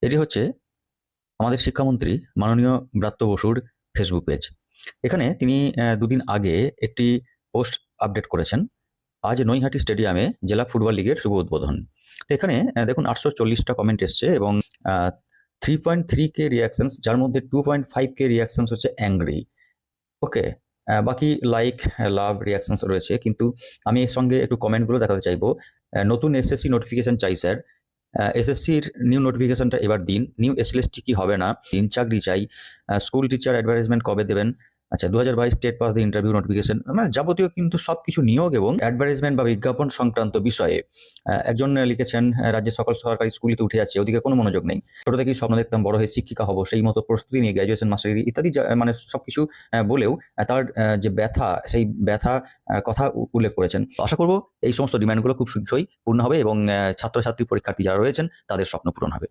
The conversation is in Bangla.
এটি হচ্ছে আমাদের শিক্ষামন্ত্রী মাননীয় ব্রাত্য বসুর ফেসবুক পেজ। এখানে তিনি দুদিন আগে একটি পোস্ট আপডেট করেছেন। আজ নৈহাটি স্টেডিয়ামে জেলা ফুটবল লিগের শুভ উদ্বোধন। তো এখানে দেখুন 840টা কমেন্ট এসছে এবং 3.3K রিয়াকশনস, যার মধ্যে 2.5K রিয়াকশনস হচ্ছে অ্যাংরি। ওকে, বাকি লাইক, লাভ, রিয়াকশনস রয়েছে, কিন্তু আমি এর সঙ্গে একটু কমেন্টগুলো দেখাতে চাইবো। নতুন এসএসসি নোটিফিকেশন চাই স্যার। এসএসসির নিউ নোটিফিকেশনটা এবার দিন। নিউ এসএলএসটি কি হবে না, দিন। চাকরি চাই। স্কুল টিচার অ্যাডভার্টাইজমেন্ট কবে দেবেন? আচ্ছা, 2022 state pass the interview notification, মানে যাবতীয় কিন্তু সবকিছু নিয়োগ এবং অ্যাডভার্টাইজমেন্ট বা বিজ্ঞাপন সংক্রান্ত বিষয়ে একজন লিখেছেন, রাজ্যের সকল সরকারি স্কুলে উঠে যাচ্ছে, ওদিকে কোনো মনোযোগ নেই। ছোট থেকেই স্বপ্ন দেখতাম বড় হয়ে শিক্ষিকা হব, সেই মতো প্রস্তুতি নিয়ে গ্র্যাজুয়েশন, মাস্টার ডিগ্রি ইত্যাদি মানে সবকিছু বলেও তার যে ব্যথা, সেই ব্যথা কথা উল্লেখ করেছেন। আশা করব এই সমস্ত ডিমান্ডগুলো খুব শীঘ্রই পূর্ণ হবে এবং ছাত্রছাত্রী, পরীক্ষার্থী যারা রয়েছেন তাদের স্বপ্ন পূরণ হবে।